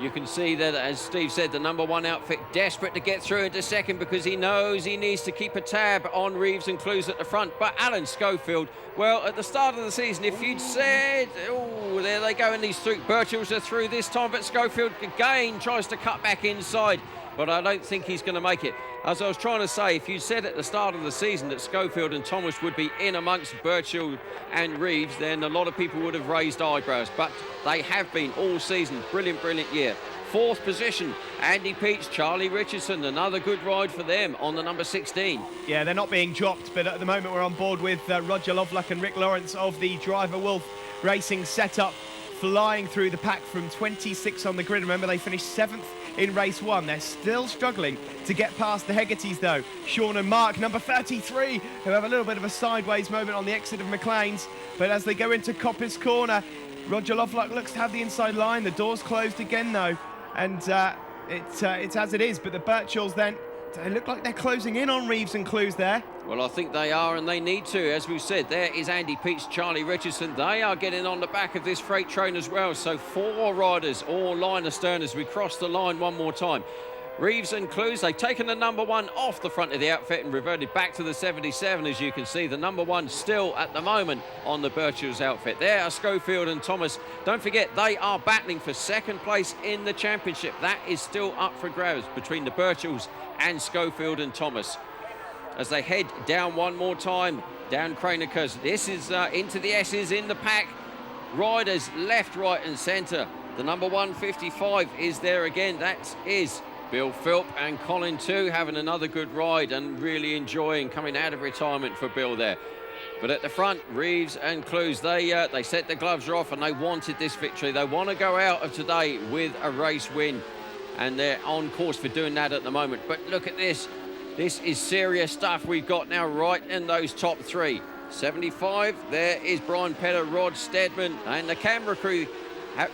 You can see that, as Steve said, the number 1 outfit desperate to get through into second, because he knows he needs to keep a tab on Reeves and Clues at the front. But Alan Schofield, well, at the start of the season, if you'd said, oh, there they go in these 3, Birchells are through this time, but Schofield again tries to cut back inside. But I don't think he's going to make it. As I was trying to say, if you said at the start of the season that Schofield and Thomas would be in amongst Birchall and Reeves, then a lot of people would have raised eyebrows. But they have been all season. Brilliant, brilliant year. 4th position, Andy Peach, Charlie Richardson, another good ride for them on the number 16. Yeah, they're not being dropped, but at the moment we're on board with Roger Lovelock and Rick Lawrence of the Driver Wolf Racing setup, flying through the pack from 26 on the grid. Remember, they finished 7th in race 1. They're still struggling to get past the Hegartys, though. Sean and Mark, number 33, who have a little bit of a sideways moment on the exit of McLean's. But as they go into Coppice corner, Roger Lovelock looks to have the inside line. The door's closed again, though. And it's as it is. But the Birchells then, they look like they're closing in on Reeves and Clues there. Well, I think they are, and they need to. As we've said, there is Andy Peach, Charlie Richardson. They are getting on the back of this freight train as well. So 4 riders all line astern as we cross the line one more time. Reeves and Clues, they've taken the number 1 off the front of the outfit and reverted back to the 77, as you can see. The number 1 still at the moment on the Birchells outfit. There are Schofield and Thomas. Don't forget, they are battling for second place in the championship. That is still up for grabs between the Birchells and Schofield and Thomas. As they head down one more time, down Craner curves. This is into the S's in the pack. Riders left, right and centre. The number 155 is there again. That is Bill Philp, and Colin too, having another good ride and really enjoying coming out of retirement for Bill there. But at the front, Reeves and Clues, they set the gloves off and they wanted this victory. They want to go out of today with a race win, and they're on course for doing that at the moment. But look at this. This is serious stuff we've got now right in those top three. 75, there is Brian Pedder, Rod Steadman, and the camera crew.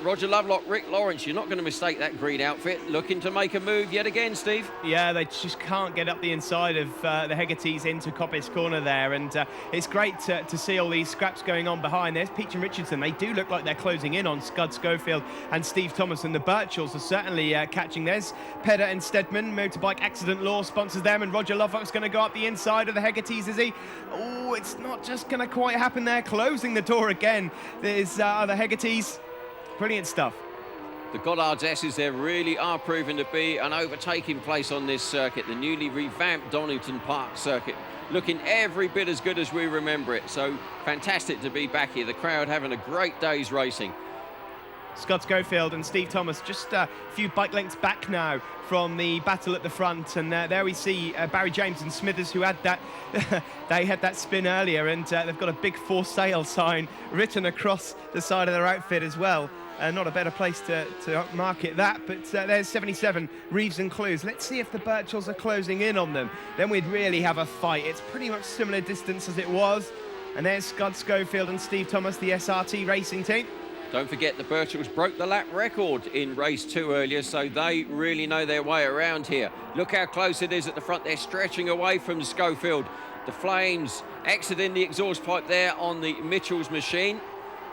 Roger Lovelock, Rick Lawrence, you're not going to mistake that green outfit. Looking to make a move yet again, Steve. Yeah, they just can't get up the inside of the Hegartys into Coppice Corner there, and it's great to see all these scraps going on behind. There's Peach and Richardson. They do look like they're closing in on Scud Schofield and Steve Thomas, and the Birchells are certainly catching. There's Pedder and Steadman. Motorbike Accident Law sponsors them, and Roger Lovelock's going to go up the inside of the Hegartys, is he? Oh, it's not just going to quite happen there. Closing the door again. There's the Hegartys. Brilliant stuff. The Goddard's S's there really are proving to be an overtaking place on this circuit, the newly revamped Donington Park circuit, looking every bit as good as we remember it. So fantastic to be back here. The crowd having a great day's racing. Scott Schofield and Steve Thomas just a few bike lengths back now from the battle at the front, and there we see Barry James and Smithers, who had that they had that spin earlier, and they've got a big for sale sign written across the side of their outfit as well. Not a better place to market that, but there's 77, Reeves and Clues. Let's see if the Birchells are closing in on them. Then we'd really have a fight. It's pretty much similar distance as it was. And there's Scott Schofield and Steve Thomas, the SRT racing team. Don't forget the Birchells broke the lap record in race 2 earlier, so they really know their way around here. Look how close it is at the front. They're stretching away from Schofield. The flames exiting the exhaust pipe there on the Mitchell's machine.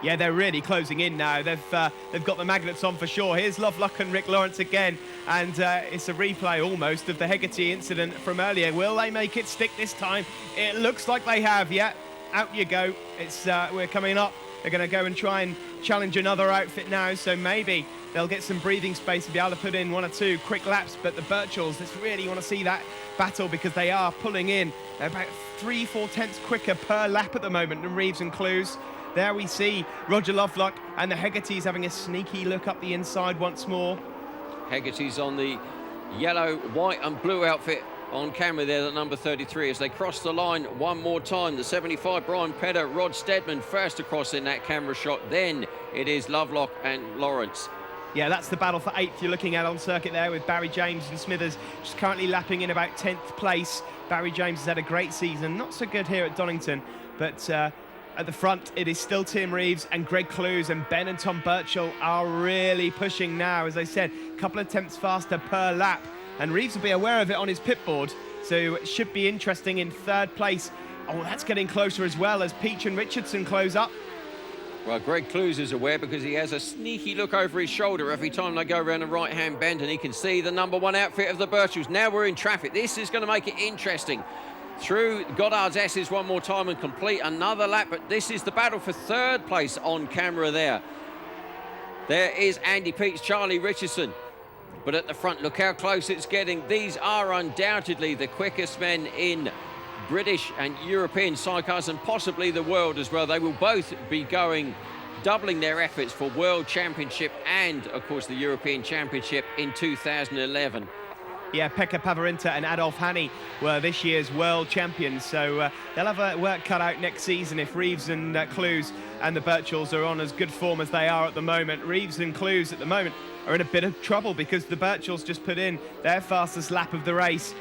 Yeah, they're really closing in now. They've got the magnets on for sure. Here's Lovelock and Rick Lawrence again, and it's a replay almost of the Hegarty incident from earlier. Will they make it stick this time? It looks like they have. Yeah, out you go. It's we're coming up. They're going to go and try and challenge another outfit now, so maybe they'll get some breathing space to be able to put in 1 or 2 quick laps. But the Birchells, let's really want to see that battle, because they are pulling in. They're about 3-4 tenths quicker per lap at the moment than Reeves and Clues. There we see Roger Lovelock and the Hegartys having a sneaky look up the inside once more. Hegarty's on the yellow, white and blue outfit on camera there, the number 33, as they cross the line one more time. The 75, Brian Pedder, Rod Steadman first across in that camera shot. Then it is Lovelock and Lawrence. Yeah, that's the battle for 8th you're looking at on circuit there, with Barry James and Smithers just currently lapping in about 10th place. Barry James has had a great season, not so good here at Donington, but at the front, it is still Tim Reeves and Greg Clues, and Ben and Tom Birchall are really pushing now. As I said, a couple of attempts faster per lap, and Reeves will be aware of it on his pit board, so it should be interesting in 3rd place. Oh, that's getting closer as well as Peach and Richardson close up. Well, Greg Clues is aware because he has a sneaky look over his shoulder every time they go around the right-hand bend, and he can see the number 1 outfit of the Birchells. Now we're in traffic. This is going to make it interesting. Through Goddard's S's one more time and complete another lap, but this is the battle for 3rd place on camera there. There is Andy Peach, Charlie Richardson, but at the front, look how close it's getting. These are undoubtedly the quickest men in British and European sidecars, and possibly the world as well. They will both be doubling their efforts for World Championship and, of course, the European Championship in 2011. Yeah, Pekka Pavarinta and Adolf Hani were this year's world champions, so they'll have a work cut out next season if Reeves and Clues and the Birchells are on as good form as they are at the moment. Reeves and Clues at the moment are in a bit of trouble because the Birchells just put in their fastest lap of the race.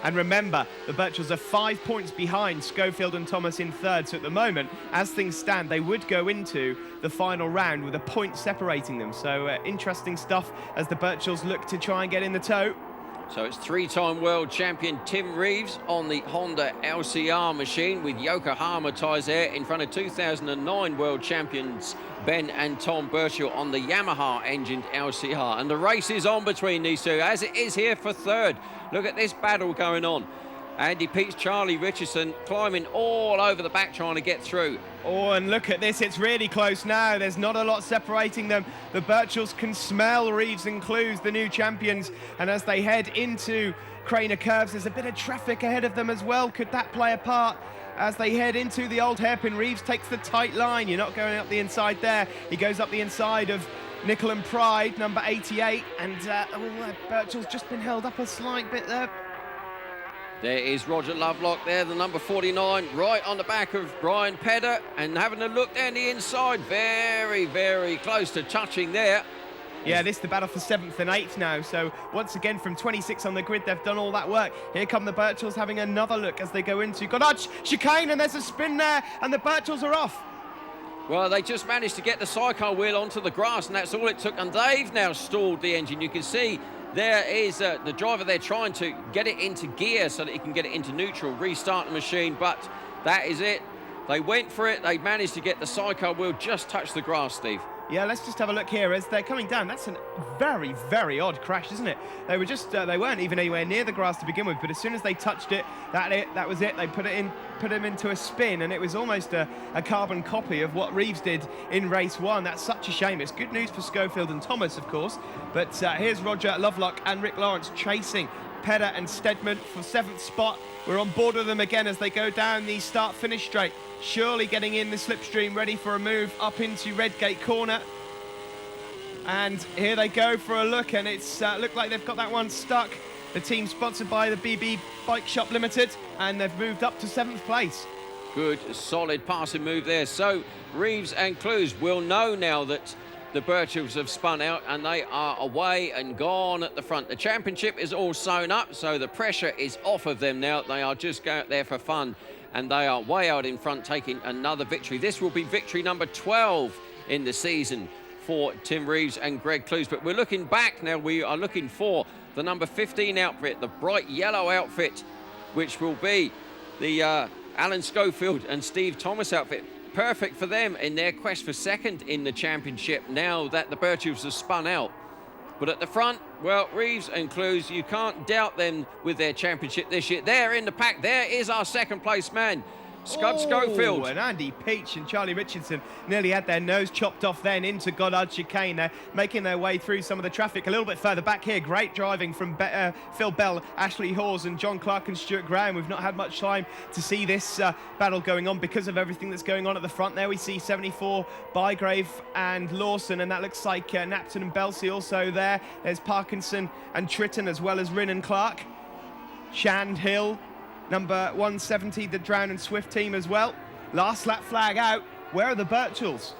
And remember, the Birchells are 5 points behind Schofield and Thomas in 3rd, so at the moment, as things stand, they would go into the final round with a point separating them. So interesting stuff as the Birchells look to try and get in the tow. So it's 3-time world champion Tim Reeves on the Honda LCR machine with Yokohama tyres there in front of 2009 world champions Ben and Tom Birchall on the Yamaha engined LCR. And the race is on between these two, as it is here for 3rd. Look at this battle going on. Andy Peach, Charlie Richardson climbing all over the back trying to get through. Oh, and look at this, it's really close now. There's not a lot separating them. The Birchells can smell Reeves and Clues, the new champions, and as they head into Craner Curves, there's a bit of traffic ahead of them as well. Could that play a part? As they head into the old hairpin, Reeves takes the tight line. You're not going up the inside there. He goes up the inside of Nickel and Pride, number 88, and Birchall's just been held up a slight bit there. There is Roger Lovelock there, the number 49, right on the back of Brian Pedder, and having a look down the inside, very, very close to touching there. Yeah, this is the battle for 7th and 8th now. So once again, from 26 on the grid, they've done all that work. Here come the Birchells having another look as they go into Goddard chicane, and there's a spin there, and the Birchells are off. Well, they just managed to get the Sidecar wheel onto the grass, and that's all it took. And they've now stalled the engine. You can see there is the driver there trying to get it into gear so that he can get it into neutral, restart the machine, but that is it. They went for it. They managed to get the Sidecar wheel just touch the grass, Steve. Yeah, let's just have a look here as they're coming down. That's a very, very odd crash, isn't it? They were just, they weren't even anywhere near the grass to begin with, but as soon as they touched it, that was it. They put him into a spin, and it was almost a carbon copy of what Reeves did in race 1. That's such a shame. It's good news for Schofield and Thomas, of course, but here's Roger Lovelock and Rick Lawrence chasing Pedder and Stedman for 7th spot. We're on board with them again as they go down the start-finish straight. Shirley getting in the slipstream, ready for a move up into Redgate Corner. And here they go for a look, and it's looked like they've got that one stuck. The team sponsored by the BB Bike Shop Limited, and they've moved up to 7th place. Good, solid passing move there. So Reeves and Clues will know now that the Birchells have spun out and they are away and gone at the front. The championship is all sewn up, so the pressure is off of them now. They are just going out there for fun, and they are way out in front, taking another victory. This will be victory number 12 in the season for Tim Reeves and Greg Clues. But we're looking back now. We are looking for the number 15 outfit, the bright yellow outfit, which will be the Alan Schofield and Steve Thomas outfit. Perfect for them in their quest for 2nd in the championship now that the Birchells have spun out. But at the front, well, Reeves and Clues, you can't doubt them with their championship this year. They're in the pack. There is our 2nd place man, Scud Schofield. And Andy Peach and Charlie Richardson nearly had their nose chopped off then into Goddard chicane. They're making their way through some of the traffic a little bit further back here. Great driving from Phil Bell, Ashley Hawes and John Clark and Stuart Graham. We've not had much time to see this battle going on because of everything that's going on at the front there. We see 74, Bygrave and Lawson, and that looks like Napton and Belsey also there. There's Parkinson and Tritton, as well as Rinn and Clark. Shand Hill, number 170, the Drown and Swift team as well. Last lap flag out. Where are the Birchells?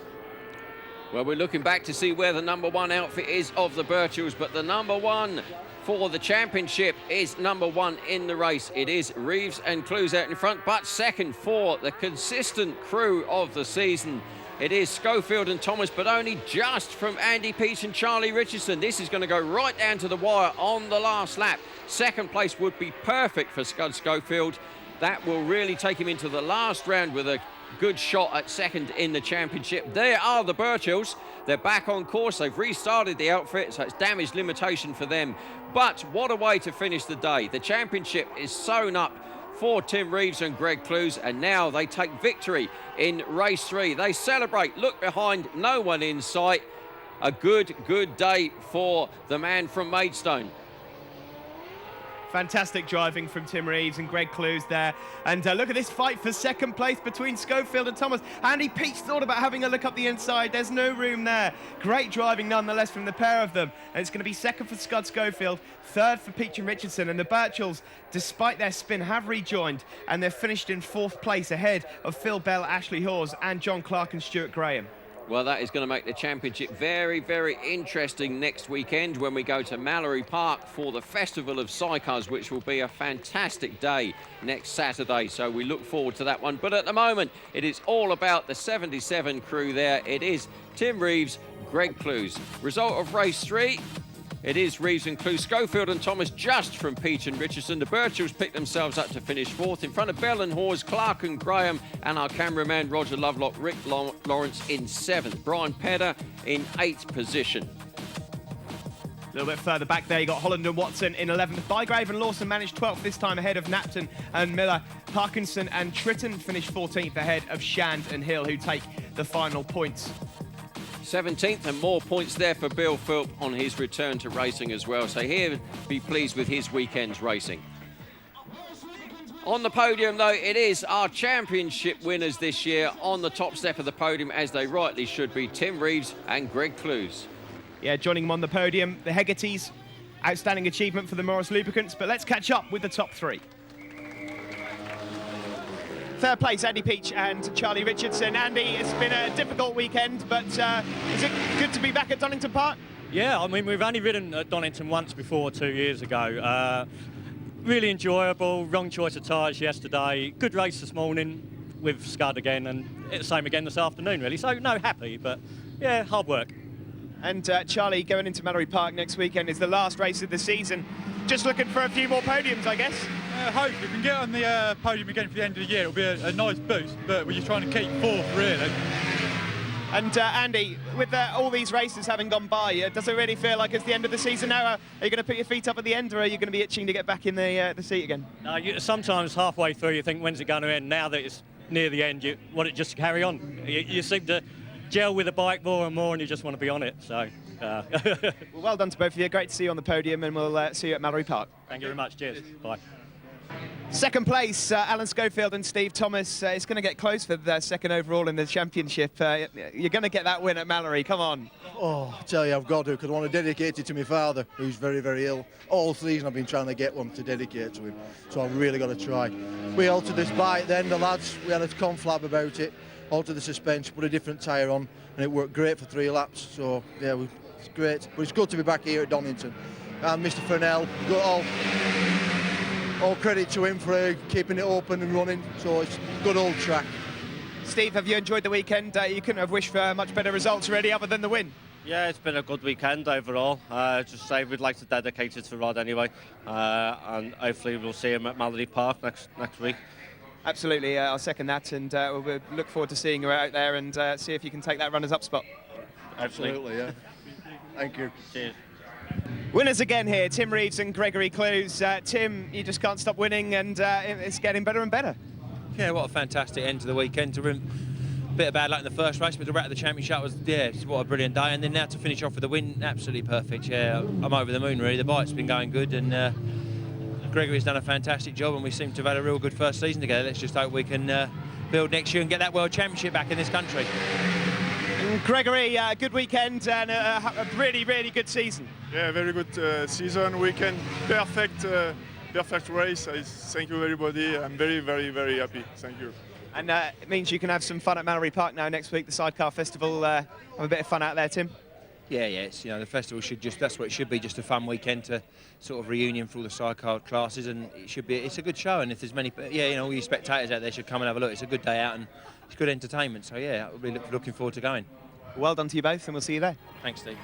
Well, we're looking back to see where the number 1 outfit is of the Birchells, but the number 1 for the championship is number 1 in the race. It is Reeves and Clues out in front, but 2nd for the consistent crew of the season. It is Schofield and Thomas, but only just from Andy Peach and Charlie Richardson. This is going to go right down to the wire on the last lap. 2nd place would be perfect for Scud Schofield. That will really take him into the last round with a good shot at 2nd in the championship. There are the Birchells. They're back on course. They've restarted the outfit, so it's damage limitation for them. But what a way to finish the day. The championship is sewn up for Tim Reeves and Greg Clues, and now they take victory in race 3. They celebrate, look behind, no one in sight. A good day for the man from Maidstone. Fantastic driving from Tim Reeves and Greg Clues there. And look at this fight for 2nd place between Schofield and Thomas. Andy Peach thought about having a look up the inside. There's no room there. Great driving nonetheless from the pair of them. And it's going to be 2nd for Scud Schofield, 3rd for Peach and Richardson. And the Birchells, despite their spin, have rejoined. And they've finished in 4th place ahead of Phil Bell, Ashley Hawes and John Clark and Stuart Graham. Well, that is going to make the championship very, very interesting next weekend when we go to Mallory Park for the Festival of Sidecars, which will be a fantastic day next Saturday. So we look forward to that one. But at the moment, it is all about the 77 crew there. It is Tim Reeves, Greg Clues. Result of race 3. It is Reeves and Clues, Schofield and Thomas just from Peach and Richardson. The Birchells picked themselves up to finish 4th in front of Bell and Hawes, Clark and Graham, and our cameraman Roger Lovelock, Rick Lawrence in 7th. Brian Pedder in 8th position. A little bit further back there, you got Holland and Watson in 11th. Bygrave and Lawson managed 12th this time ahead of Napton and Miller. Parkinson and Tritton finished 14th ahead of Shand and Hill, who take the final points. 17th, and more points there for Bill Philp on his return to racing as well. So he'll be pleased with his weekend's racing. On the podium, though, it is our championship winners this year on the top step of the podium, as they rightly should be, Tim Reeves and Greg Clues. Yeah, joining them on the podium, the Hegartys. Outstanding achievement for the Morris Lubricants, but let's catch up with the top 3. Third place, Andy Peach and Charlie Richardson. Andy, it's been a difficult weekend, but is it good to be back at Donington Park? Yeah, I mean, we've only ridden at Donington once before 2 years ago. Really enjoyable, wrong choice of tyres yesterday. Good race this morning with Scud again, and it's the same again this afternoon, really. So, no, happy, but yeah, hard work. And Charlie, going into Mallory Park next weekend is the last race of the season. Just looking for a few more podiums, I guess. Hopefully we can get on the podium again for the end of the year. It'll be a nice boost, but we're just trying to keep fourth, really. And Andy, with all these races having gone by, does it really feel like it's the end of the season now? Are you going to put your feet up at the end, or are you going to be itching to get back in the seat again? Sometimes halfway through you think, when's it going to end? Now that it's near the end, you want it just to carry on. You seem to gel with the bike more and more, and you just want to be on it. So, well done to both of you. Great to see you on the podium, and we'll see you at Mallory Park. Thank you very much. Cheers. Bye. Second place, Alan Schofield and Steve Thomas. It's going to get close for the second overall in the championship. You're going to get that win at Mallory. Come on. Oh, I tell you, I've got to, because I want to dedicate it to my father, who's very, very ill. All season I've been trying to get one to dedicate to him, so I've really got to try. We altered this bike then, the lads, we had a conflab about it, altered the suspension, put a different tyre on, and it worked great for 3 laps. So, yeah, it's great. But it's good to be back here at Donington. And Mr. Furnell, got all credit to him for keeping it open and running, so it's a good old track. Steve, have you enjoyed the weekend? You couldn't have wished for much better results really, other than the win. Yeah, it's been a good weekend overall. Just say we'd like to dedicate it to Rod anyway, and hopefully we'll see him at Mallory Park next week. Absolutely, I'll second that, and we'll look forward to seeing you out there and see if you can take that runners-up spot. Absolutely, yeah. Thank you. Cheers. Winners again here, Tim Reeves and Gregory Clues. Tim, you just can't stop winning, and it's getting better and better. Yeah, what a fantastic end to the weekend. To win, a bit of bad luck in the first race, but to wrap the championship was, yeah, what a brilliant day. And then now to finish off with the win, absolutely perfect. Yeah, I'm over the moon, really. The bike's been going good, and Gregory's done a fantastic job, and we seem to have had a real good first season together. Let's just hope we can build next year and get that World Championship back in this country. Gregory, good weekend and a really, really good season. Yeah, very good season, weekend, perfect race. I thank you everybody. I'm very, very, very happy. Thank you. And it means you can have some fun at Mallory Park now next week, the Sidecar Festival. Have a bit of fun out there, Tim. Yeah, it's, the festival should that's what it should be, just a fun weekend to sort of reunion for all the sidecar classes, and it's a good show, and if there's many, all you spectators out there should come and have a look. It's a good day out and it's good entertainment, so yeah, we'll be looking forward to going. Well done to you both, and we'll see you there. Thanks, Steve.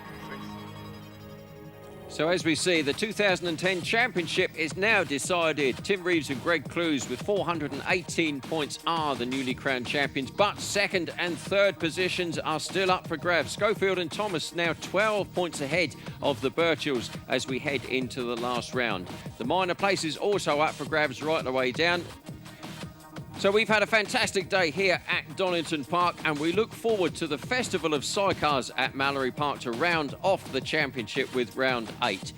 So as we see, the 2010 championship is now decided. Tim Reeves and Greg Clues with 418 points are the newly crowned champions, but second and third positions are still up for grabs. Schofield and Thomas now 12 points ahead of the Birchells as we head into the last round. The minor places also up for grabs right the way down. So we've had a fantastic day here at Donington Park, and we look forward to the Festival of Sidecars at Mallory Park to round off the championship with round 8.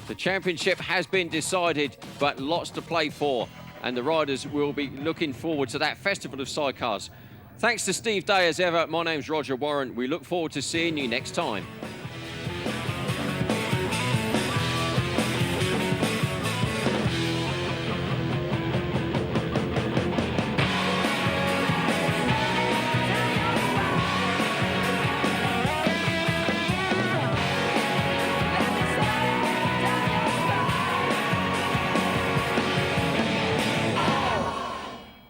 The championship has been decided, but lots to play for, and the riders will be looking forward to that Festival of Sidecars. Thanks to Steve Day as ever. My name's Roger Warren. We look forward to seeing you next time.